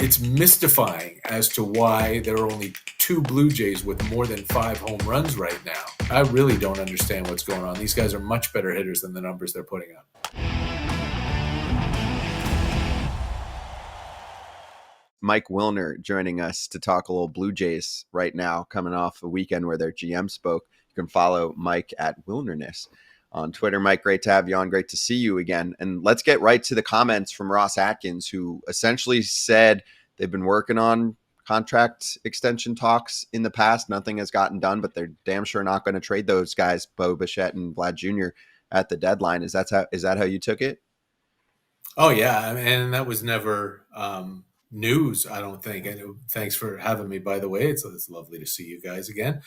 it's mystifying as to why there are only 2 Blue Jays with more than 5 home runs right now. I really don't understand what's going on. These guys are much better hitters than the numbers they're putting up. Mike Wilner joining us to talk a little Blue Jays right now, coming off a weekend where their GM spoke. You can follow Mike at Wilnerness on Twitter. Mike, great to have you on. Great to see you again. And let's get right to the comments from Ross Atkins, who essentially said they've been working on contract extension talks in the past. Nothing has gotten done, but they're damn sure not going to trade those guys, Bo Bichette and Vlad Jr., at the deadline. Is that how you took it? Oh, yeah. And that was never news, I don't think. And thanks for having me, by the way. It's lovely to see you guys again.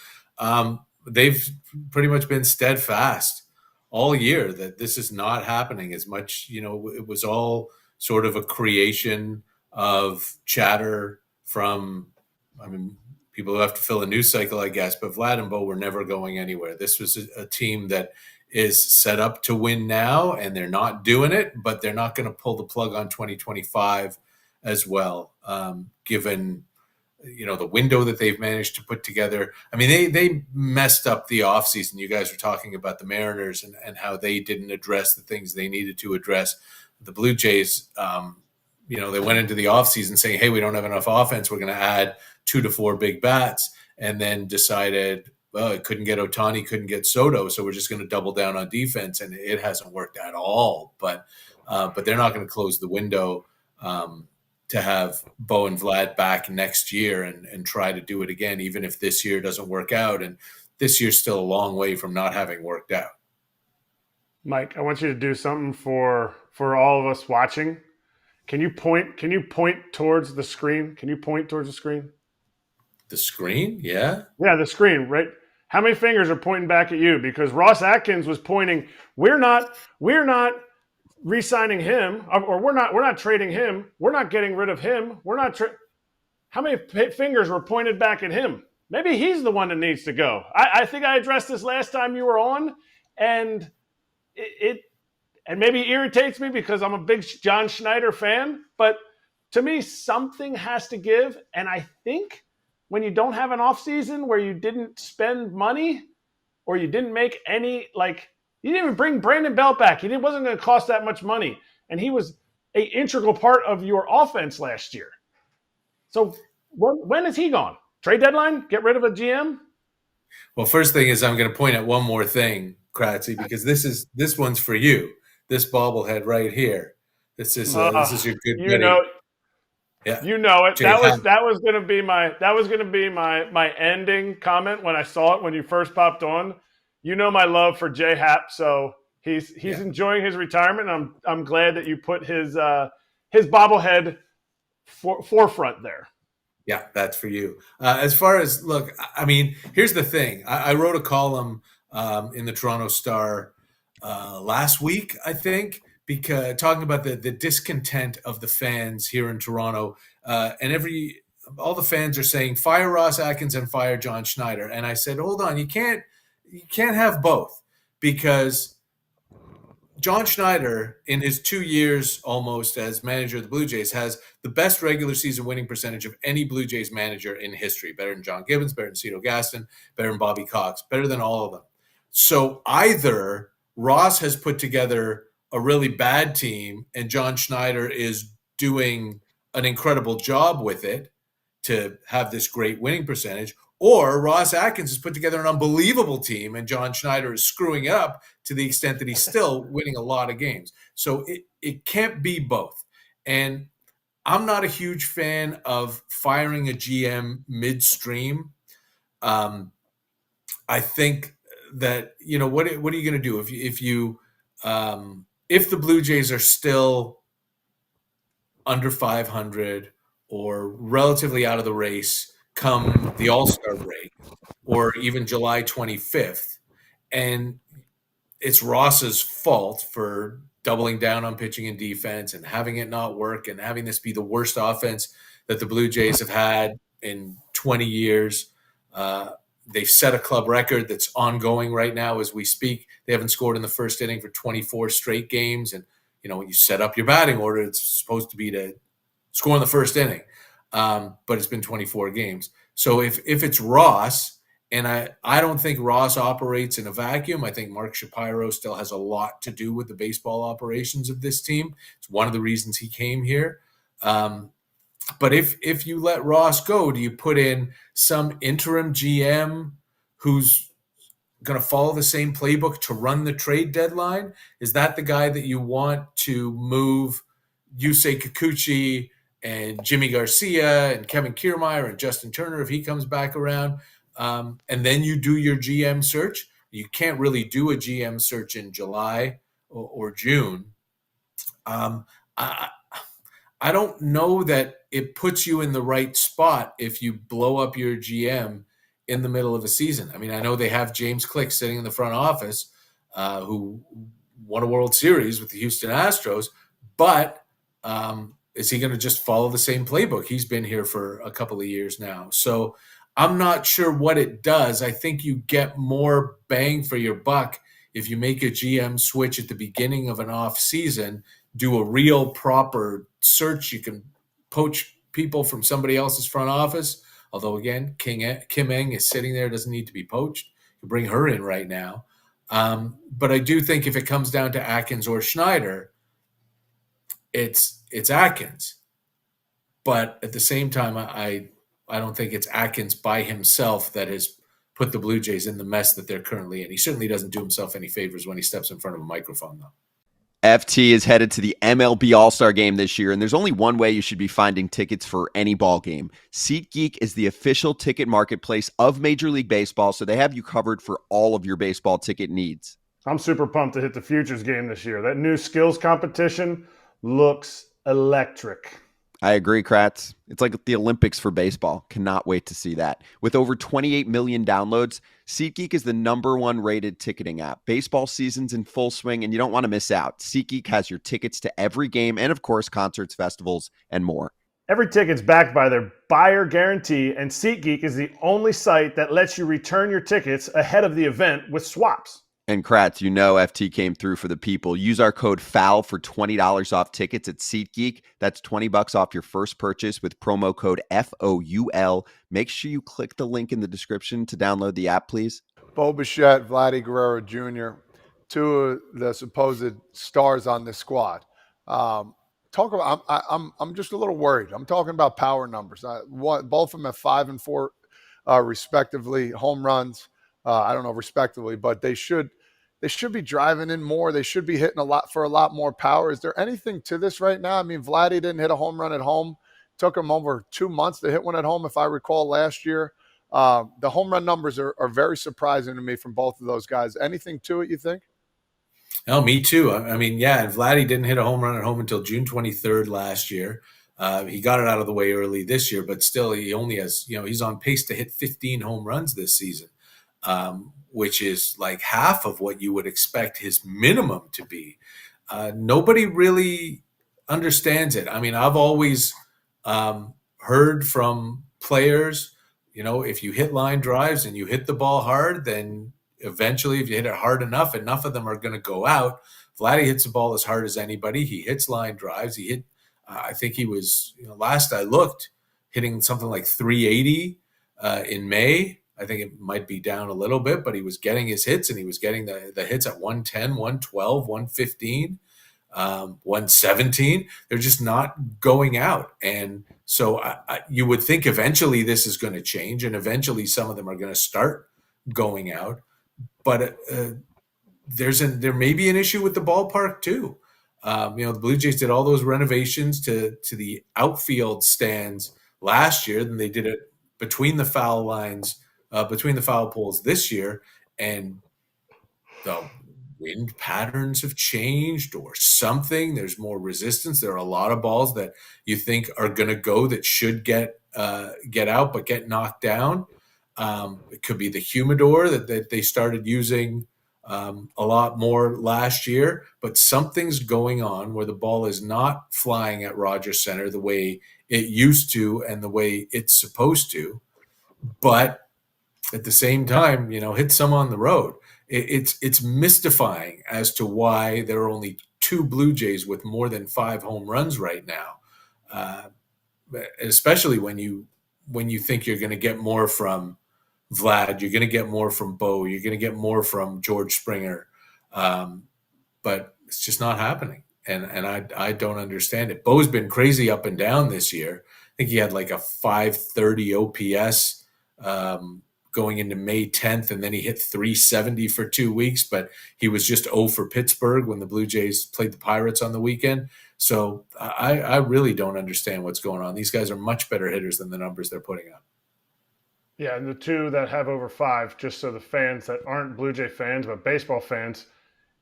They've pretty much been steadfast all year that this is not happening as much. It was all sort of a creation of chatter from, people who have to fill a news cycle, I guess, but Vlad and Bo were never going anywhere. This was a team that is set up to win now, and they're not doing it, but they're not going to pull the plug on 2025 as well, given the window that they've managed to put together. They messed up the offseason. You guys were talking about the Mariners and how they didn't address the things they needed to address. The Blue Jays, they went into the offseason saying, hey, we don't have enough offense. We're going to add 2 to 4 big bats, and then decided, well, it couldn't get Ohtani, couldn't get Soto, so we're just going to double down on defense, and it hasn't worked at all. But they're not going to close the window to have Bo and Vlad back next year and try to do it again, even if this year doesn't work out. And this year's still a long way from not having worked out. Mike, I want you to do something for all of us watching. Can you point towards the screen? Can you point towards the screen? The screen? Yeah. Yeah, the screen, right? How many fingers are pointing back at you? Because Ross Atkins was pointing, we're not re-signing him, or we're not trading him. We're not getting rid of him. How many fingers were pointed back at him? Maybe he's the one that needs to go. I think I addressed this last time you were on, and it maybe irritates me because I'm a big John Schneider fan, but to me, something has to give. And I think when you don't have an offseason where you didn't spend money or you didn't make any, you didn't even bring Brandon Belt back. He wasn't going to cost that much money. And he was an integral part of your offense last year. So when is he gone? Trade deadline? Get rid of a GM? Well, first thing is I'm going to point at one more thing, Kratzy, because this one's for you. This bobblehead right here. This is your good buddy. Yeah. You know it. That was going to be my ending comment when I saw it when you first popped on. You know my love for J Happ, so he's enjoying his retirement. I'm glad that you put his bobblehead forefront there. Yeah, that's for you. As far as here's the thing. I wrote a column in the Toronto Star last week, I think, because talking about the discontent of the fans here in Toronto, and all the fans are saying fire Ross Atkins and fire John Schneider. And I said, hold on, you can't have both, because John Schneider, in his 2 years almost as manager of the Blue Jays, has the best regular season winning percentage of any Blue Jays manager in history. Better than John Gibbons, better than Cito Gaston, better than Bobby Cox, better than all of them. So either Ross has put together a really bad team and John Schneider is doing an incredible job with it to have this great winning percentage, or Ross Atkins has put together an unbelievable team and John Schneider is screwing up to the extent that he's still winning a lot of games. So it can't be both. And I'm not a huge fan of firing a GM midstream. I think that, what are you going to do if the Blue Jays are still under 500 or relatively out of the race come the All-Star break or even July 25th, and it's Ross's fault for doubling down on pitching and defense and having it not work and having this be the worst offense that the Blue Jays have had in 20 years. They've set a club record that's ongoing right now as we speak. They haven't scored in the first inning for 24 straight games. And, when you set up your batting order, it's supposed to be to score in the first inning. but it's been 24 games. So if it's Ross, and I don't think Ross operates in a vacuum. I think Mark Shapiro still has a lot to do with the baseball operations of this team. It's one of the reasons he came here. But if you let Ross go, do you put in some interim GM who's going to follow the same playbook to run the trade deadline? Is that the guy that you want to move Yusei Kikuchi and Jimmy Garcia and Kevin Kiermaier and Justin Turner if he comes back around? And then you do your GM search. You can't really do a GM search in July or June. I don't know that it puts you in the right spot if you blow up your GM in the middle of a season. I mean, I know they have James Click sitting in the front office, who won a World Series with the Houston Astros, but is he going to just follow the same playbook? He's been here for a couple of years now. So I'm not sure what it does. I think you get more bang for your buck if you make a GM switch at the beginning of an off season, do a real proper search. You can poach people from somebody else's front office. Although, again, Kim Eng is sitting there, doesn't need to be poached. You bring her in right now. But I do think if it comes down to Atkins or Schneider, it's Atkins. But at the same time, I don't think it's Atkins by himself that has put the Blue Jays in the mess that they're currently in. He certainly doesn't do himself any favors when he steps in front of a microphone, though. FT is headed to the MLB All-Star Game this year, and there's only one way you should be finding tickets for any ball game. SeatGeek is the official ticket marketplace of Major League Baseball, so they have you covered for all of your baseball ticket needs. I'm super pumped to hit the Futures game this year. That new skills competition looks electric. I agree, Kratz. It's like the Olympics for baseball. Cannot wait to see that. With over 28 million downloads, SeatGeek is the #1 rated ticketing app. Baseball season's in full swing, and you don't want to miss out. SeatGeek has your tickets to every game and, of course, concerts, festivals, and more. Every ticket's backed by their buyer guarantee, and SeatGeek is the only site that lets you return your tickets ahead of the event with swaps. And Kratz, you know FT came through for the people. Use our code FOUL for $20 off tickets at SeatGeek. That's $20 off your first purchase with promo code FOUL. Make sure you click the link in the description to download the app, please. Bo Bichette, Vladimir Guerrero Jr., two of the supposed stars on this squad. I'm just a little worried. I'm talking about power numbers. Both of them have 5 and 4, respectively, home runs. I don't know respectively, but they should be driving in more. They should be hitting a lot more power. Is there anything to this right now? I mean, Vladdy didn't hit a home run at home. Took him over 2 months to hit one at home, if I recall, last year. The home run numbers are very surprising to me from both of those guys. Anything to it, you think? Oh, me too. I mean, yeah, Vladdy didn't hit a home run at home until June 23rd last year. He got it out of the way early this year, but still he only has, he's on pace to hit 15 home runs this season. Which is like half of what you would expect his minimum to be. Nobody really understands it. I mean, I've always heard from players, if you hit line drives and you hit the ball hard, then eventually if you hit it hard enough of them are going to go out. Vladdy hits the ball as hard as anybody. He hits line drives. He hit, I think he was, last I looked, hitting something like 380 in May. I think it might be down a little bit, but he was getting his hits, and he was getting the hits at 110, 112, 115, 117. They're just not going out. And so you would think eventually this is going to change, and eventually some of them are going to start going out. But there may be an issue with the ballpark too. The Blue Jays did all those renovations to the outfield stands last year, and they did it between the foul lines, between the foul poles this year, and the wind patterns have changed or something. There's more resistance. There are a lot of balls that you think are going to go that should get out but get knocked down. It could be the humidor that they started using a lot more last year, but something's going on where the ball is not flying at Rogers Center the way it used to and the way it's supposed to. But at the same time, hit some on the road. It's mystifying as to why there are only 2 Blue Jays with more than 5 home runs right now. especially when you think you're going to get more from Vlad, you're going to get more from Bo, you're going to get more from George Springer, but it's just not happening. And I don't understand it. Bo's been crazy up and down this year. I think he had like a 530 OPS going into May 10th, and then he hit 370 for 2 weeks, but he was just 0 for Pittsburgh when the Blue Jays played the Pirates on the weekend. So I really don't understand what's going on. These guys are much better hitters than the numbers they're putting up. Yeah, and the two that have over 5, just so the fans that aren't Blue Jay fans but baseball fans,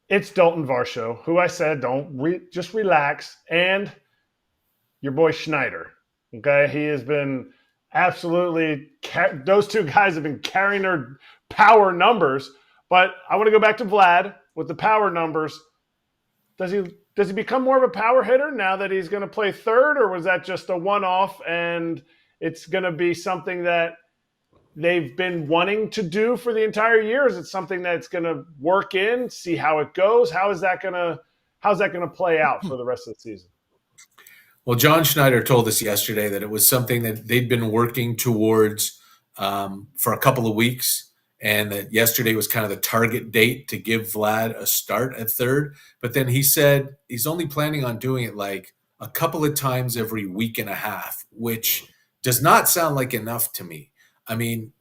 it's Dalton Varsho, who I said just relax, and your boy Schneider. Okay, he has been absolutely those two guys have been carrying their power numbers. But I want to go back to Vlad with the power numbers. Does he become more of a power hitter now that he's going to play third, or was that just a one-off and it's going to be something that they've been wanting to do for the entire year? Is it something that's going to work in, see how it goes? How's that going to play out for the rest of the season? Well, John Schneider told us yesterday that it was something that they'd been working towards for a couple of weeks, and that yesterday was kind of the target date to give Vlad a start at third. But then he said he's only planning on doing it like a couple of times every week and a half, which does not sound like enough to me. I mean,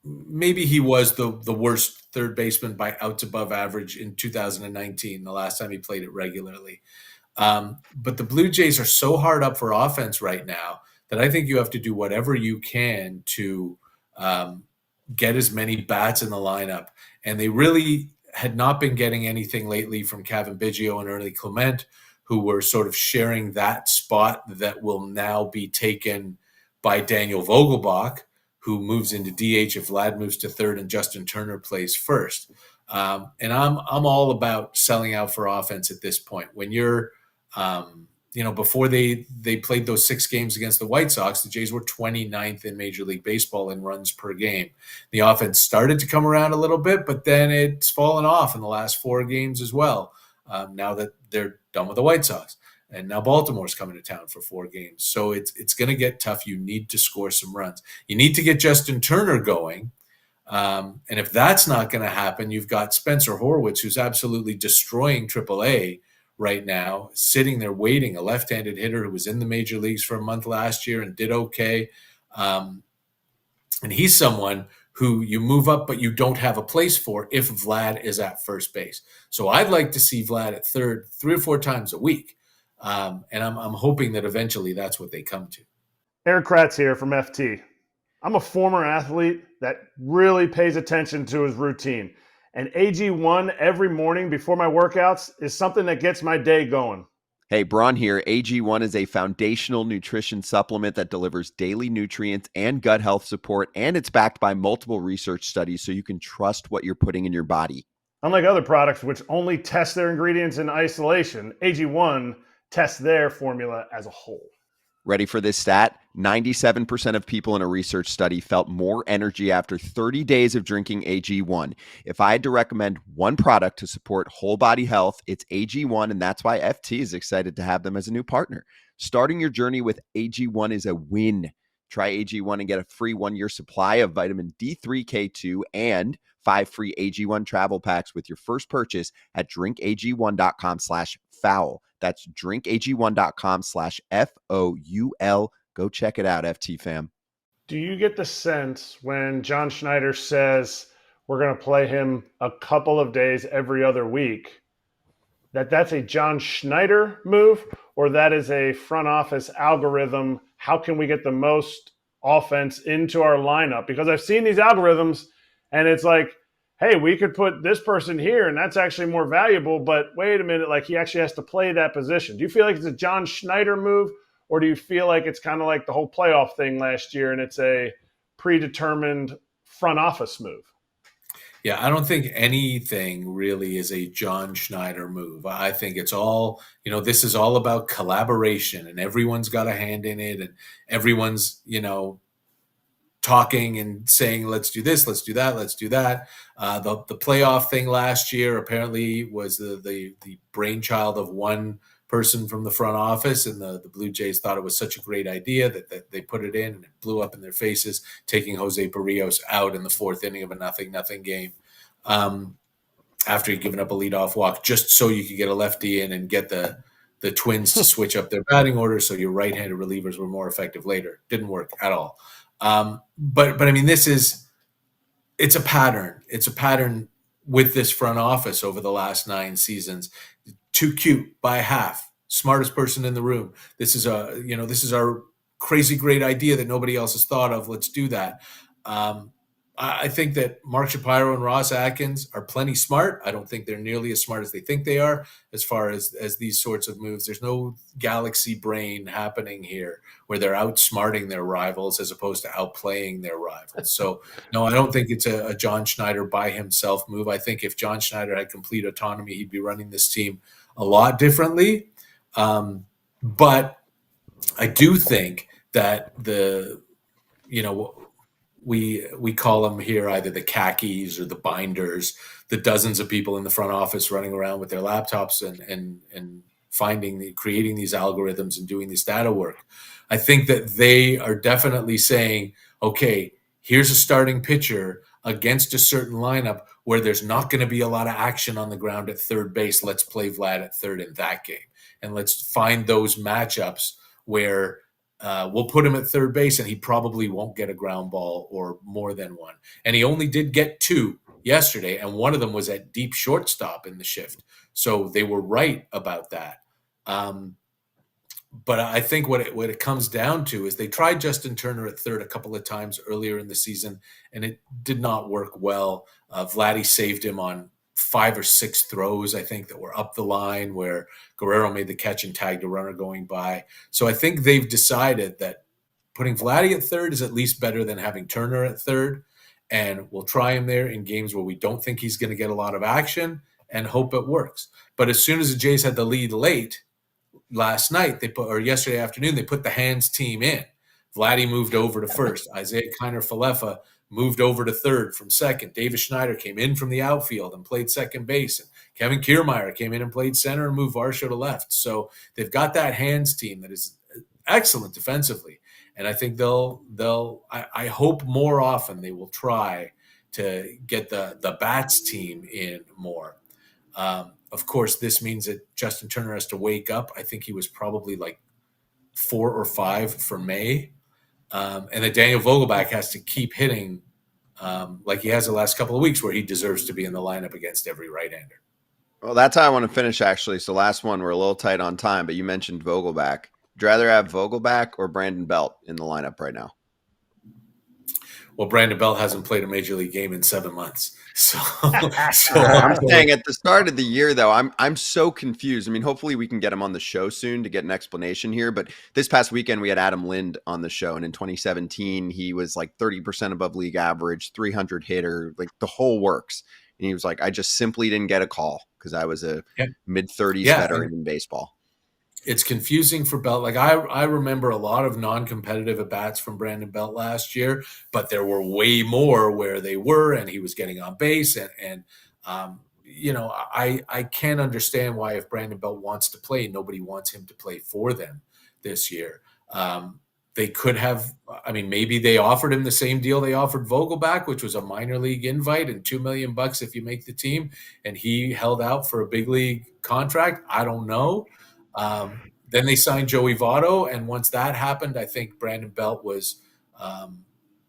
maybe he was the worst third baseman by outs above average in 2019, the last time he played it regularly. But the Blue Jays are so hard up for offense right now that I think you have to do whatever you can to get as many bats in the lineup. And they really had not been getting anything lately from Kevin Biggio and Early Clement, who were sort of sharing that spot that will now be taken by Daniel Vogelbach, who moves into DH if Vlad moves to third and Justin Turner plays first. And I'm all about selling out for offense at this point. When you're before they played those 6 games against the White Sox, the Jays were 29th in Major League Baseball in runs per game. The offense started to come around a little bit, but then it's fallen off in the last 4 games as well, now that they're done with the White Sox. And now Baltimore's coming to town for 4 games. So it's going to get tough. You need to score some runs. You need to get Justin Turner going. And if that's not going to happen, you've got Spencer Horwitz, who's absolutely destroying AAA right now, sitting there waiting, a left-handed hitter who was in the major leagues for a month last year and did okay. And he's someone who you move up, but you don't have a place for if Vlad is at first base. So I'd like to see Vlad at third 3 or 4 times a week. And I'm hoping that eventually that's what they come to. Eric Kratz here from FT. I'm a former athlete that really pays attention to his routine. And AG1 every morning before my workouts is something that gets my day going. Hey, Braun here. AG1 is a foundational nutrition supplement that delivers daily nutrients and gut health support, and it's backed by multiple research studies so you can trust what you're putting in your body. Unlike other products which only test their ingredients in isolation, AG1 tests their formula as a whole. Ready for this stat? 97% of people in a research study felt more energy after 30 days of drinking AG1. If I had to recommend one product to support whole body health, it's AG1, and that's why FT is excited to have them as a new partner. Starting your journey with AG1 is a win. Try AG1 and get a free 1-year supply of vitamin D3K2 and 5 free AG1 travel packs with your first purchase at drinkag1.com/foul. That's drinkag1.com/FOUL. Go check it out, FT fam. Do you get the sense when John Schneider says we're going to play him a couple of days every other week, that that's a John Schneider move, or that is a front office algorithm? How can we get the most offense into our lineup? Because I've seen these algorithms and it's like, hey, we could put this person here and that's actually more valuable, but wait a minute, like he actually has to play that position. Do you feel like it's a John Schneider move, or do you feel like it's kind of like the whole playoff thing last year and it's a predetermined front office move? Yeah, I don't think anything really is a John Schneider move. I think it's all, this is all about collaboration, and everyone's got a hand in it, and everyone's, talking and saying, let's do this, let's do that, let's do that. The playoff thing last year apparently was the brainchild of one person from the front office, and the Blue Jays thought it was such a great idea that they put it in, and it blew up in their faces, taking Jose Barrios out in the fourth inning of a 0-0 game. After he'd given up a leadoff walk, just so you could get a lefty in and get the Twins to switch up their batting order so your right-handed relievers were more effective later. Didn't work at all. But I mean, it's a pattern. It's a pattern with this front office over the last 9 seasons. Too cute by half. Smartest person in the room. This is our crazy great idea that nobody else has thought of. Let's do that. I think that Mark Shapiro and Ross Atkins are plenty smart. I don't think they're nearly as smart as they think they are as far as these sorts of moves. There's no galaxy brain happening here where they're outsmarting their rivals as opposed to outplaying their rivals. So, no, I don't think it's a John Schneider by himself move. I think if John Schneider had complete autonomy, he'd be running this team a lot differently. But I do think that we call them here either the khakis or the binders, the dozens of people in the front office running around with their laptops and creating these algorithms and doing this data work. I think that they are definitely saying, okay, here's a starting pitcher against a certain lineup where there's not going to be a lot of action on the ground at third base. Let's play Vlad at third in that game. And let's find those matchups where we'll put him at third base and he probably won't get a ground ball or more than one. And he only did get 2 yesterday, and one of them was at deep shortstop in the shift. So they were right about that. But I think what it comes down to is they tried Justin Turner at third a couple of times earlier in the season, and it did not work well. Vladdy saved him on 5 or 6 throws, I think, that were up the line where Guerrero made the catch and tagged a runner going by. So I think they've decided that putting Vladdy at third is at least better than having Turner at third. And we'll try him there in games where we don't think he's going to get a lot of action and hope it works. But as soon as the Jays had the lead late last night, yesterday afternoon, they put the hands team in. Vladdy moved over to first. Isaiah Kiner-Falefa moved over to third from second. Davis Schneider came in from the outfield and played second base. And Kevin Kiermaier came in and played center and moved Varsho to left. So they've got that hands team that is excellent defensively. And I think I hope more often they will try to get the bats team in more. Of course, this means that Justin Turner has to wake up. I think he was probably like 4 or 5 for May. And that Daniel Vogelbach has to keep hitting like he has the last couple of weeks where he deserves to be in the lineup against every right-hander. Well, that's how I want to finish, actually. So last one, we're a little tight on time, but you mentioned Vogelbach. Would you rather have Vogelbach or Brandon Belt in the lineup right now? Well, Brandon Belt hasn't played a major league game in 7 months. So I'm saying at the start of the year, though, I'm so confused. I mean, hopefully we can get him on the show soon to get an explanation here. But this past weekend, we had Adam Lind on the show. And in 2017, he was like 30% above league average, 300 hitter, like the whole works. And he was like, I just simply didn't get a call because I was a mid-30s veteran in baseball. It's confusing for Belt. Like I remember a lot of non-competitive at-bats from Brandon Belt last year, but there were way more where they were and he was getting on base. And I can't understand why if Brandon Belt wants to play, nobody wants him to play for them this year. They could have, maybe they offered him the same deal they offered Vogelbach, which was a minor league invite and $2 million if you make the team. And he held out for a big league contract. I don't know. Then they signed Joey Votto, and once that happened, I think Brandon Belt was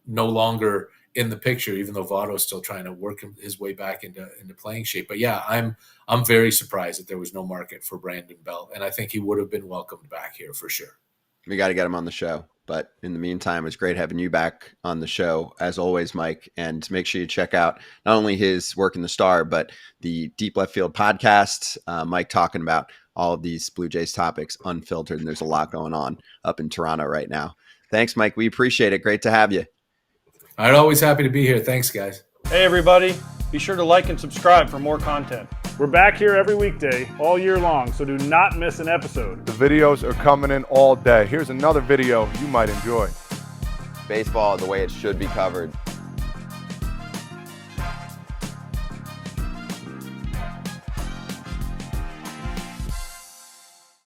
no longer in the picture, even though Votto is still trying to work his way back into playing shape. But yeah, I'm very surprised that there was no market for Brandon Belt, and I think he would have been welcomed back here for sure. We got to get him on the show. But in the meantime, it's great having you back on the show, as always, Mike. And make sure you check out not only his work in the Star, but the Deep Left Field podcast, Mike talking about all of these Blue Jays topics unfiltered. And there's a lot going on up in Toronto right now. Thanks, Mike. We appreciate it. Great to have you. I'm always happy to be here. Thanks, guys. Hey, everybody. Be sure to like and subscribe for more content. We're back here every weekday, all year long, so do not miss an episode. The videos are coming in all day. Here's another video you might enjoy. Baseball the way it should be covered.